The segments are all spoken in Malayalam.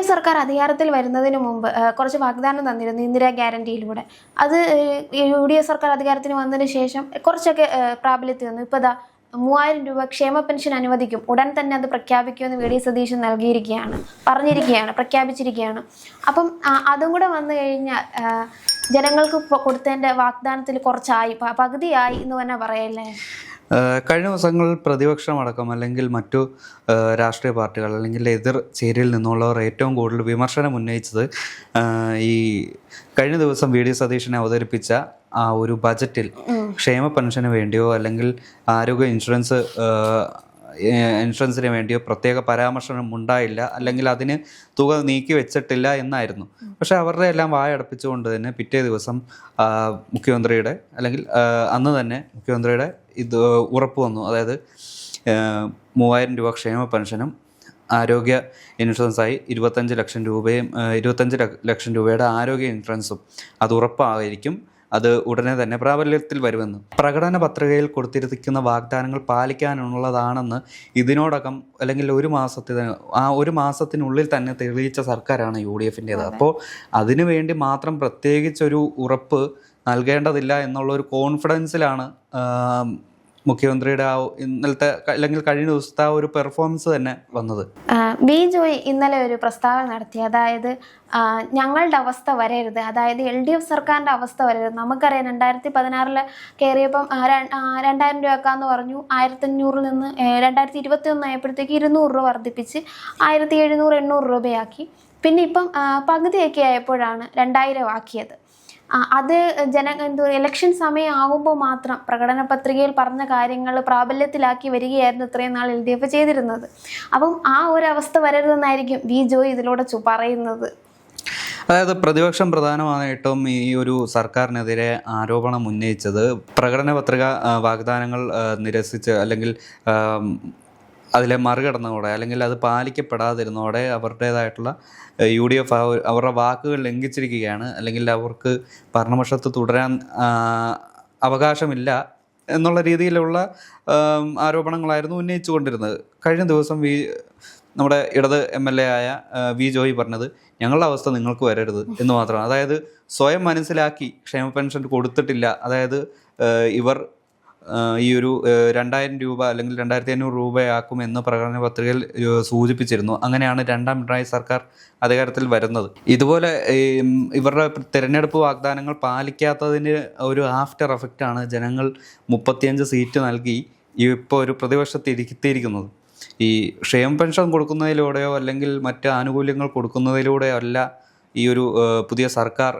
എഫ് സർക്കാർ അധികാരത്തിൽ വരുന്നതിന് മുമ്പ് കുറച്ച് വാഗ്ദാനം തന്നിരുന്നു ഇന്ദിരാ ഗ്യാരണ്ടിയിലൂടെ. അത് UDF സർക്കാർ അധികാരത്തിന് വന്നതിന് ശേഷം കുറച്ചൊക്കെ പ്രാബല്യത്തിൽ വന്നു. ഇപ്പോൾ 3000 രൂപ ക്ഷേമ പെൻഷൻ അനുവദിക്കും, ഉടൻ തന്നെ അത് പ്രഖ്യാപിക്കുമെന്ന് VD സതീശൻ പ്രഖ്യാപിച്ചിരിക്കുകയാണ്. അപ്പം അതും കൂടെ വന്നു കഴിഞ്ഞാൽ ജനങ്ങൾക്ക് കൊടുത്തതിൻ്റെ വാഗ്ദാനത്തിൽ കുറച്ചായി, പകുതിയായി എന്ന് തന്നെ പറയല്ലേ? കഴിഞ്ഞ ദിവസങ്ങളിൽ പ്രതിപക്ഷമടക്കം അല്ലെങ്കിൽ മറ്റു രാഷ്ട്രീയ പാർട്ടികൾ അല്ലെങ്കിൽ എതിർ ചേരിയിൽ നിന്നുള്ളവർ ഏറ്റവും കൂടുതൽ വിമർശനം ഉന്നയിച്ചത് ഈ കഴിഞ്ഞ ദിവസം VD സതീശനെ അവതരിപ്പിച്ച ആ ഒരു ബജറ്റിൽ ക്ഷേമ പെൻഷന് വേണ്ടിയോ അല്ലെങ്കിൽ ആരോഗ്യ ഇൻഷുറൻസിന് വേണ്ടിയോ പ്രത്യേക പരാമർശനം ഉണ്ടായില്ല, അല്ലെങ്കിൽ അതിന് തുക നീക്കി വെച്ചിട്ടില്ല എന്നായിരുന്നു. പക്ഷെ അവരുടെ എല്ലാം വായടപ്പിച്ചുകൊണ്ട് തന്നെ പിറ്റേ ദിവസം മുഖ്യമന്ത്രിയുടെ അല്ലെങ്കിൽ അന്ന് തന്നെ മുഖ്യമന്ത്രിയുടെ ഇത് ഉറപ്പ് വന്നു. അതായത് 3000 രൂപ ക്ഷേമ പെൻഷനും ആരോഗ്യ ഇൻഷുറൻസായി 25 ലക്ഷം രൂപയുടെ ആരോഗ്യ ഇൻഷുറൻസും അത് ഉറപ്പായിരിക്കും. അത് ഉടനെ തന്നെ പ്രാബല്യത്തിൽ വരുമെന്ന് പ്രകടന പത്രികയിൽ കൊടുത്തിരിക്കുന്ന വാഗ്ദാനങ്ങൾ പാലിക്കാനുള്ളതാണെന്ന് ഇതിനോടകം അല്ലെങ്കിൽ ഒരു മാസത്തിനുള്ളിൽ തന്നെ തെളിയിച്ച സർക്കാരാണ് UDFൻ്റേത്. അപ്പോൾ അതിനു വേണ്ടി മാത്രം പ്രത്യേകിച്ചൊരു ഉറപ്പ് നൽകേണ്ടതില്ല എന്നുള്ളൊരു കോൺഫിഡൻസിലാണ് മുഖ്യമന്ത്രിയുടെ ഇന്നലത്തെ അല്ലെങ്കിൽ കഴിഞ്ഞ ദിവസത്തെ ഒരു പെർഫോമൻസ് തന്നെ വന്നത്. ബി ജോയ് ഇന്നലെ ഒരു പ്രസ്താവന നടത്തി. അതായത് ഞങ്ങളുടെ അവസ്ഥ വരരുത്, അതായത് LDF സർക്കാരിൻ്റെ അവസ്ഥ വരരുത്. നമുക്കറിയാം 2016 കയറിയപ്പം 2000 രൂപക്കാന്ന് പറഞ്ഞു. 1500 നിന്ന് 2021 ആയപ്പോഴത്തേക്ക് 200 രൂപ വർദ്ധിപ്പിച്ച് 1700-800 രൂപയാക്കി. പിന്നെ ഇപ്പം പകുതിയൊക്കെ ആയപ്പോഴാണ് 2000 ആക്കിയത്. അത് ഇലക്ഷൻ സമയമാകുമ്പോൾ മാത്രം പ്രകടന പത്രികയിൽ പറഞ്ഞ കാര്യങ്ങൾ പ്രാബല്യത്തിലാക്കി വരികയായിരുന്നു ഇത്രയും നാൾ LDF ചെയ്തിരുന്നത്. അപ്പം ആ ഒരു അവസ്ഥ വരരുതെന്നായിരിക്കും ബി ജോയ് ഇതിലൂടെ പറയുന്നത്. അതായത് പ്രതിപക്ഷം പ്രധാനമായിട്ടും ഈ ഒരു സർക്കാരിനെതിരെ ആരോപണം ഉന്നയിച്ചത് പ്രകടന പത്രിക വാഗ്ദാനങ്ങൾ നിരസിച്ച് അല്ലെങ്കിൽ അതിലെ മറികടന്നതോടെ അല്ലെങ്കിൽ അത് പാലിക്കപ്പെടാതിരുന്നതോടെ അവരുടേതായിട്ടുള്ള UDF അവരുടെ വാക്കുകൾ ലംഘിച്ചിരിക്കുകയാണ്, അല്ലെങ്കിൽ അവർക്ക് ഭരണപക്ഷത്ത് തുടരാൻ അവകാശമില്ല എന്നുള്ള രീതിയിലുള്ള ആരോപണങ്ങളായിരുന്നു ഉന്നയിച്ചു കൊണ്ടിരുന്നത്. കഴിഞ്ഞ ദിവസം നമ്മുടെ ഇടത് MLA ആയ വി ജോയ് പറഞ്ഞത് ഞങ്ങളുടെ അവസ്ഥ നിങ്ങൾക്ക് വരരുത് എന്ന് മാത്രമാണ്. അതായത് സ്വയം മനസ്സിലാക്കി ക്ഷേമ പെൻഷൻ കൊടുത്തിട്ടില്ല, അതായത് ഇവർ ഈ ഒരു 2000 രൂപ അല്ലെങ്കിൽ 2500 രൂപയാക്കുമെന്ന് പ്രകടന പത്രികയിൽ സൂചിപ്പിച്ചിരുന്നു. അങ്ങനെയാണ് രണ്ടാം പിണറായി സർക്കാർ അധികാരത്തിൽ വരുന്നത്. ഇതുപോലെ ഇവരുടെ തിരഞ്ഞെടുപ്പ് വാഗ്ദാനങ്ങൾ പാലിക്കാത്തതിന് ഒരു ആഫ്റ്റർ എഫക്റ്റാണ് ജനങ്ങൾ 35 സീറ്റ് നൽകി ഇപ്പോൾ ഒരു പ്രതിപക്ഷത്ത് ഇരുത്തിയിരിക്കുന്നത്. ഈ ക്ഷേമ പെൻഷൻ കൊടുക്കുന്നതിലൂടെയോ അല്ലെങ്കിൽ മറ്റ് ആനുകൂല്യങ്ങൾ കൊടുക്കുന്നതിലൂടെയോ അല്ല ഈ ഒരു പുതിയ സർക്കാർ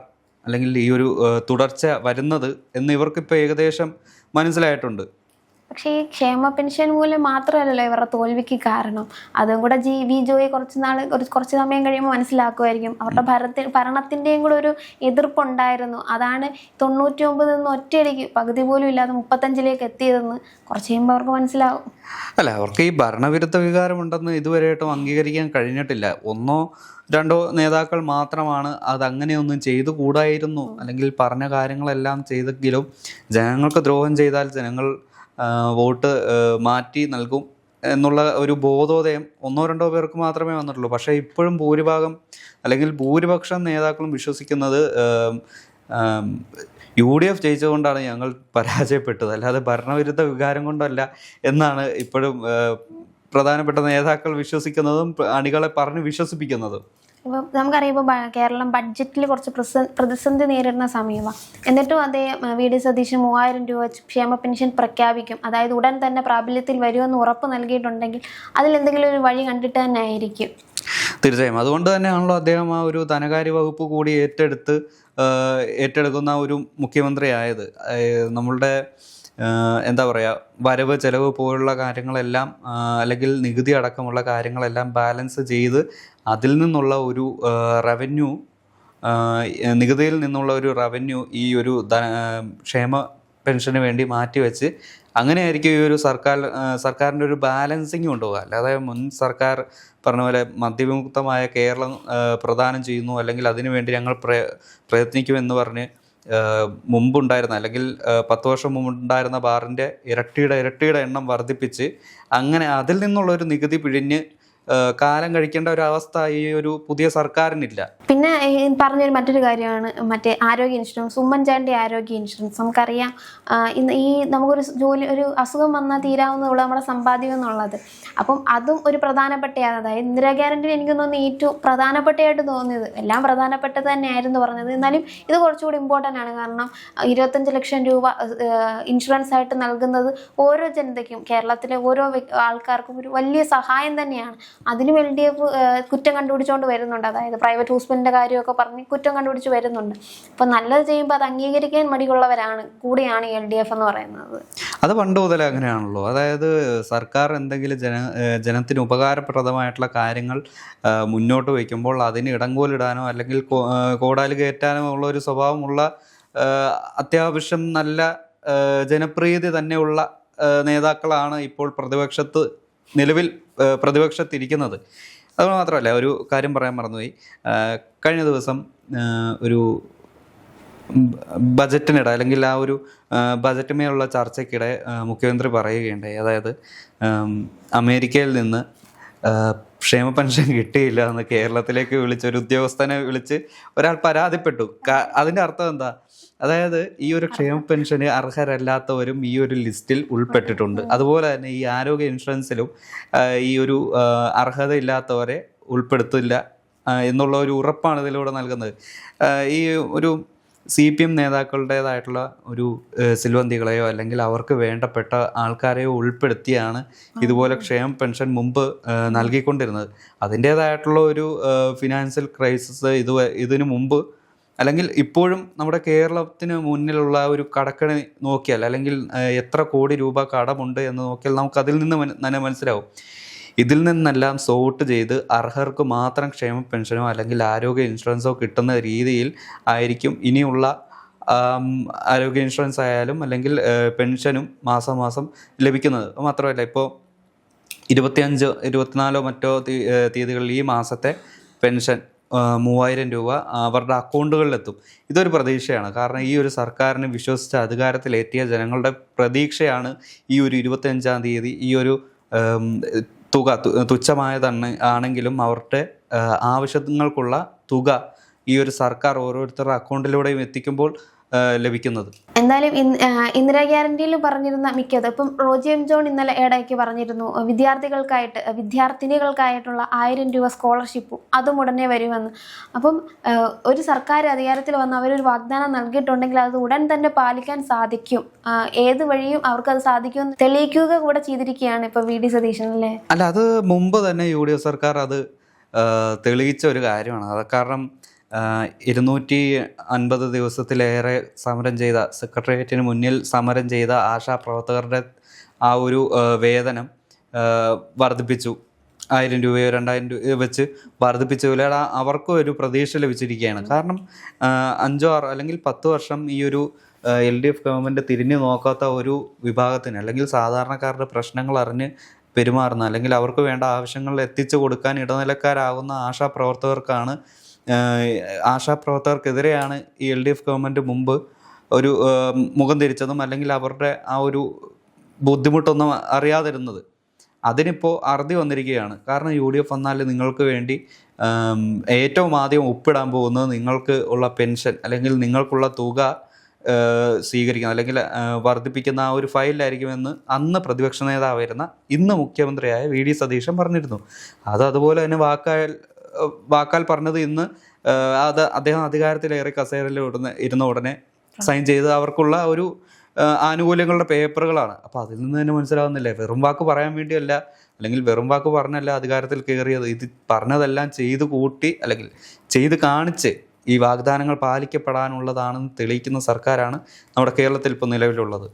അല്ലെങ്കിൽ ഈ ഒരു തുടർച്ച വരുന്നത് എന്ന് ഇവർക്കിപ്പോൾ ഏകദേശം മനസ്സിലായിട്ടുണ്ട്. പക്ഷേ ഈ ക്ഷേമ പെൻഷൻ മൂലം മാത്രമല്ലല്ലോ ഇവരുടെ തോൽവിക്ക് കാരണം. അതും കൂടെ വി ജോയി കുറച്ച് സമയം കഴിയുമ്പോൾ മനസ്സിലാക്കുമായിരിക്കും. അവരുടെ ഭരണത്തിൻ്റെയും കൂടെ ഒരു എതിർപ്പുണ്ടായിരുന്നു. അതാണ് 99 നിന്ന് ഒറ്റയടിക്ക് പകുതി പോലും ഇല്ലാതെ 35 എത്തിയതെന്ന് കുറച്ച് കഴിയുമ്പോൾ അവർക്ക് മനസ്സിലാവും. അല്ല, അവർക്ക് ഈ ഭരണവിരുദ്ധ വികാരമുണ്ടെന്ന് ഇതുവരെയായിട്ടും അംഗീകരിക്കാൻ കഴിഞ്ഞിട്ടില്ല. 1-2 നേതാക്കൾ മാത്രമാണ് അതങ്ങനെയൊന്നും ചെയ്തു കൂടായിരുന്നു അല്ലെങ്കിൽ പറഞ്ഞ കാര്യങ്ങളെല്ലാം ചെയ്തെങ്കിലും ജനങ്ങൾക്ക് ദ്രോഹം ചെയ്താൽ ജനങ്ങൾ വോട്ട് മാറ്റി നൽകും എന്നുള്ള ഒരു ബോധോദയം 1-2 പേർക്ക് മാത്രമേ വന്നിട്ടുള്ളൂ. പക്ഷേ ഇപ്പോഴും ഭൂരിപക്ഷം നേതാക്കളും വിശ്വസിക്കുന്നത് UDF ജയിച്ചുകൊണ്ടാണ് ഞങ്ങൾ പരാജയപ്പെട്ടത്, അല്ലാതെ ഭരണവിരുദ്ധ വികാരം കൊണ്ടല്ല എന്നാണ് ഇപ്പോഴും പ്രധാനപ്പെട്ട നേതാക്കൾ വിശ്വസിക്കുന്നതും അണികളെ പറഞ്ഞ് വിശ്വസിപ്പിക്കുന്നതും. ഇപ്പം നമുക്കറിയാം, ഇപ്പോൾ കേരളം ബഡ്ജറ്റിൽ കുറച്ച് പ്രതിസന്ധി നേരിടുന്ന സമയമാണ്. എന്നിട്ടും VD സതീശൻ 3000 രൂപ ക്ഷേമ പെൻഷൻ പ്രഖ്യാപിക്കും, അതായത് ഉടൻ തന്നെ പ്രാബല്യത്തിൽ വരുമെന്ന് ഉറപ്പ് നൽകിയിട്ടുണ്ടെങ്കിൽ അതിലെന്തെങ്കിലും ഒരു വഴി കണ്ടിട്ട് തന്നെ ആയിരിക്കും. തീർച്ചയായും അതുകൊണ്ട് തന്നെയാണല്ലോ അദ്ദേഹം ആ ഒരു ധനകാര്യ വകുപ്പ് കൂടി ഏറ്റെടുക്കുന്ന ഒരു മുഖ്യമന്ത്രി ആയത്. നമ്മളുടെ എന്താ പറയുക, വരവ് ചെലവ് പോലുള്ള കാര്യങ്ങളെല്ലാം അല്ലെങ്കിൽ നികുതി അടക്കമുള്ള കാര്യങ്ങളെല്ലാം ബാലൻസ് ചെയ്ത് അതിൽ നിന്നുള്ള ഒരു റവന്യൂ, നികുതിയിൽ നിന്നുള്ള ഒരു റവന്യൂ ഈ ഒരു ക്ഷേമ പെൻഷന് വേണ്ടി മാറ്റിവെച്ച് അങ്ങനെയായിരിക്കും ഈ ഒരു സർക്കാരിൻ്റെ ഒരു ബാലൻസിങ് കൊണ്ടുപോകുക. അല്ലാതെ മുൻ സർക്കാർ പറഞ്ഞ പോലെ മദ്യവിമുക്തമായ കേരളം പ്രദാനം ചെയ്യുന്നു അല്ലെങ്കിൽ അതിനുവേണ്ടി ഞങ്ങൾ പ്രയത്നിക്കുമെന്ന് പറഞ്ഞ് മുമ്പുണ്ടായിരുന്ന അല്ലെങ്കിൽ 10 വർഷം മുമ്പുണ്ടായിരുന്ന ബാറിൻ്റെ ഇരട്ടിയുടെ എണ്ണം വർദ്ധിപ്പിച്ച് അങ്ങനെ അതിൽ നിന്നുള്ളൊരു നികുതി പിഴിഞ്ഞ് കാലം കഴിക്കേണ്ട ഒരു അവസ്ഥ ഈ ഒരു പുതിയ സർക്കാരിനില്ല. പിന്നെ ഈ പറഞ്ഞൊരു മറ്റൊരു കാര്യമാണ് മറ്റേ ആരോഗ്യ ഇൻഷുറൻസ്, ഉമ്മൻചാണ്ടി ആരോഗ്യ ഇൻഷുറൻസ്. നമുക്കറിയാം ഇന്ന് ഈ നമുക്കൊരു ഒരു അസുഖം വന്നാൽ തീരാവുന്നതുള്ള നമ്മുടെ സമ്പാദ്യം എന്നുള്ളത്. അപ്പം അതും ഒരു പ്രധാനപ്പെട്ടയാണ്. അതായത് ഇന്ദിരാ ഗ്യാരണ്ടിന് എനിക്ക് തോന്നുന്നു ഏറ്റവും പ്രധാനപ്പെട്ടതായിട്ട് തോന്നിയത്, എല്ലാം പ്രധാനപ്പെട്ടത് തന്നെയായിരുന്നു പറഞ്ഞത്, എന്നാലും ഇത് കുറച്ചുകൂടി ഇമ്പോർട്ടൻ്റ് ആണ്. കാരണം 25 ലക്ഷം രൂപ ഇൻഷുറൻസ് ആയിട്ട് നൽകുന്നത് ഓരോ ജനതയ്ക്കും, കേരളത്തിലെ ഓരോ ആൾക്കാർക്കും ഒരു വലിയ സഹായം തന്നെയാണ്. അതിനും LDF കുറ്റം കണ്ടുപിടിച്ചുകൊണ്ട് വരുന്നുണ്ട്. അതായത് പ്രൈവറ്റ് ഹോസ്പിറ്റലിൻ്റെ കാര്യമൊക്കെ പറഞ്ഞ് കുറ്റം കണ്ടുപിടിച്ച് വരുന്നുണ്ട്. അപ്പോൾ നല്ലത് ചെയ്യുമ്പോൾ അത് അംഗീകരിക്കാൻ മടിയുള്ളവരാണ് കൂടിയാണ് LDF എന്ന് പറയുന്നത്. അത് പണ്ട് മുതലേ അങ്ങനെയാണല്ലോ. അതായത് സർക്കാർ എന്തെങ്കിലും ജനത്തിന് ഉപകാരപ്രദമായിട്ടുള്ള കാര്യങ്ങൾ മുന്നോട്ട് വയ്ക്കുമ്പോൾ അതിന് ഇടങ്കോലിടാനോ അല്ലെങ്കിൽ കോടാലി കയറ്റാനോ ഉള്ള ഒരു സ്വഭാവമുള്ള അത്യാവശ്യം നല്ല ജനപ്രീതി തന്നെയുള്ള നേതാക്കളാണ് ഇപ്പോൾ നിലവിൽ പ്രതിപക്ഷത്തിരിക്കുന്നത്. അത് മാത്രമല്ല, ഒരു കാര്യം പറയാൻ മറന്നുപോയി. കഴിഞ്ഞ ദിവസം ഒരു ബജറ്റിനിടെ അല്ലെങ്കിൽ ആ ഒരു ബജറ്റുമേലുള്ള ചർച്ചയ്ക്കിടെ മുഖ്യമന്ത്രി പറയുകയുണ്ടായി. അതായത് അമേരിക്കയിൽ നിന്ന് ക്ഷേമ പെൻഷൻ കിട്ടിയില്ല എന്ന് കേരളത്തിലേക്ക് ഒരു ഉദ്യോഗസ്ഥനെ വിളിച്ച് ഒരാൾ പരാതിപ്പെട്ടു. അതിൻ്റെ അർത്ഥം എന്താ? അതായത് ഈ ഒരു ക്ഷേമ പെൻഷന് അർഹരല്ലാത്തവരും ഈ ഒരു ലിസ്റ്റിൽ ഉൾപ്പെട്ടിട്ടുണ്ട്. അതുപോലെ തന്നെ ഈ ആരോഗ്യ ഇൻഷുറൻസിലും ഈ ഒരു അർഹതയില്ലാത്തവരെ ഉൾപ്പെടുത്തില്ല എന്നുള്ള ഒരു ഉറപ്പാണ് ഇതിലൂടെ നൽകുന്നത്. ഈ ഒരു CPM നേതാക്കളുടേതായിട്ടുള്ള ഒരു സിൽവന്തികളെയോ അല്ലെങ്കിൽ അവർക്ക് വേണ്ടപ്പെട്ട ആൾക്കാരെയോ ഉൾപ്പെടുത്തിയാണ് ഇതുപോലെ ക്ഷേമ പെൻഷൻ മുമ്പ് നൽകിക്കൊണ്ടിരുന്നത്. അതിൻ്റേതായിട്ടുള്ള ഒരു ഫിനാൻഷ്യൽ ക്രൈസിസ് ഇതിനു മുമ്പ് അല്ലെങ്കിൽ ഇപ്പോഴും നമ്മുടെ കേരളത്തിന് മുന്നിലുള്ള ഒരു കടക്കണി നോക്കിയാൽ, അല്ലെങ്കിൽ എത്ര കോടി രൂപ കടമുണ്ട് എന്ന് നോക്കിയാൽ നമുക്ക് അതിൽ നിന്ന് തന്നെ മനസ്സിലാവും. ഇതിൽ നിന്നെല്ലാം സോർട്ട് ചെയ്ത് അർഹർക്ക് മാത്രം ക്ഷേമ പെൻഷനോ അല്ലെങ്കിൽ ആരോഗ്യ ഇൻഷുറൻസോ കിട്ടുന്ന രീതിയിൽ ആയിരിക്കും ഇനിയുള്ള ആരോഗ്യ ഇൻഷുറൻസ് ആയാലും അല്ലെങ്കിൽ പെൻഷനും മാസം മാസം ലഭിക്കുന്നത്. മാത്രമല്ല, ഇപ്പോൾ 25, 24 മറ്റോ തീയതികളിൽ ഈ മാസത്തെ പെൻഷൻ 3000 രൂപ അവരുടെ അക്കൗണ്ടുകളിലെത്തും. ഇതൊരു പ്രതീക്ഷയാണ്. കാരണം ഈ ഒരു സർക്കാരിനെ വിശ്വസിച്ച് അധികാരത്തിലെത്തിയ ജനങ്ങളുടെ പ്രതീക്ഷയാണ് ഈ ഒരു 25-ാം തീയതി ഈ ഒരു തുക തുച്ഛമായതാണെങ്കിലും അവരുടെ ആവശ്യങ്ങൾക്കുള്ള തുക ഈ ഒരു സർക്കാർ ഓരോരുത്തരുടെ അക്കൗണ്ടിലൂടെയും എത്തിക്കുമ്പോൾ ലഭിക്കുന്നത്. എന്തായാലും ഇന്ദിരാ ഗ്യാരണ്ടിയിൽ പറഞ്ഞിരുന്ന മിക്കത് ഇപ്പം റോജി എം ജോൺ ഇന്നലെ ഇടയ്ക്ക് പറഞ്ഞിരുന്നു വിദ്യാർത്ഥിനികൾക്കായിട്ടുള്ള 1000 രൂപ സ്കോളർഷിപ്പും അതും ഉടനെ വരുമെന്ന്. അപ്പം ഒരു സർക്കാർ അധികാരത്തിൽ വന്ന് അവരൊരു വാഗ്ദാനം നൽകിയിട്ടുണ്ടെങ്കിൽ അത് ഉടൻ തന്നെ പാലിക്കാൻ സാധിക്കും. ഏത് വഴിയും അവർക്കത് സാധിക്കുമെന്ന് തെളിയിക്കുക കൂടെ ചെയ്തിരിക്കുകയാണ് ഇപ്പൊ VD സതീശൻ അല്ലേ. അല്ല, അത് മുമ്പ് തന്നെ UDF സർക്കാർ അത് തെളിയിച്ച ഒരു കാര്യമാണ്. അത് കാരണം 250 ദിവസത്തിലേറെ സമരം ചെയ്ത, സെക്രട്ടേറിയറ്റിന് മുന്നിൽ സമരം ചെയ്ത ആശാപ്രവർത്തകരുടെ ആ ഒരു വേതനം വർദ്ധിപ്പിച്ചു. 1000 രൂപയോ 2000 രൂപയോ വെച്ച് വർദ്ധിപ്പിച്ചതിലൂടെ അവർക്കും ഒരു പ്രതീക്ഷ ലഭിച്ചിരിക്കുകയാണ്. കാരണം 5, 6 അല്ലെങ്കിൽ 10 വർഷം ഈ ഒരു LDF ഗവൺമെൻറ് തിരിഞ്ഞു നോക്കാത്ത ഒരു വിഭാഗത്തിന്, അല്ലെങ്കിൽ സാധാരണക്കാരുടെ പ്രശ്നങ്ങൾ അറിഞ്ഞ് പെരുമാറുന്ന, അല്ലെങ്കിൽ അവർക്ക് വേണ്ട ആവശ്യങ്ങൾ എത്തിച്ചു കൊടുക്കാൻ ഇടനിലക്കാരാകുന്ന ആശാപ്രവർത്തകർക്കെതിരെയാണ് ഈ LDF ഗവൺമെൻറ് മുമ്പ് ഒരു മുഖം തിരിച്ചതും അല്ലെങ്കിൽ അവരുടെ ആ ഒരു ബുദ്ധിമുട്ടൊന്നും അറിയാതിരുന്നത്. അതിനിപ്പോൾ അറുതി വന്നിരിക്കുകയാണ്. കാരണം UDF വന്നാൽ നിങ്ങൾക്ക് വേണ്ടി ഏറ്റവും ആദ്യം ഒപ്പിടാൻ പോകുന്നത് നിങ്ങൾക്ക് ഉള്ള പെൻഷൻ അല്ലെങ്കിൽ നിങ്ങൾക്കുള്ള തുക സ്വീകരിക്കുന്ന അല്ലെങ്കിൽ വർദ്ധിപ്പിക്കുന്ന ആ ഒരു ഫയലിലായിരിക്കുമെന്ന് അന്ന് പ്രതിപക്ഷ നേതാവായിരുന്ന ഇന്ന് മുഖ്യമന്ത്രിയായ VD സതീശൻ പറഞ്ഞിരുന്നു. അതുപോലെ തന്നെ വാക്കാൽ പറഞ്ഞത് ഇന്ന് അദ്ദേഹം അധികാരത്തിലേറെ കസേരയിൽ ഇരുന്ന ഉടനെ സൈൻ ചെയ്ത് അവർക്കുള്ള ഒരു ആനുകൂല്യങ്ങളുടെ പേപ്പറുകളാണ്. അപ്പോൾ അതിൽ നിന്ന് തന്നെ മനസ്സിലാവുന്നില്ലേ, വെറും വാക്ക് പറയാൻ വേണ്ടിയല്ല, അല്ലെങ്കിൽ വെറും വാക്ക് പറഞ്ഞല്ല അധികാരത്തിൽ കയറിയത്. ഇത് പറഞ്ഞതെല്ലാം ചെയ്ത് കൂട്ടി അല്ലെങ്കിൽ ചെയ്ത് കാണിച്ച് ഈ വാഗ്ദാനങ്ങൾ പാലിക്കപ്പെടാനുള്ളതാണെന്ന് തെളിയിക്കുന്ന സർക്കാരാണ് നമ്മുടെ കേരളത്തിൽ ഇപ്പോൾ നിലവിലുള്ളത്.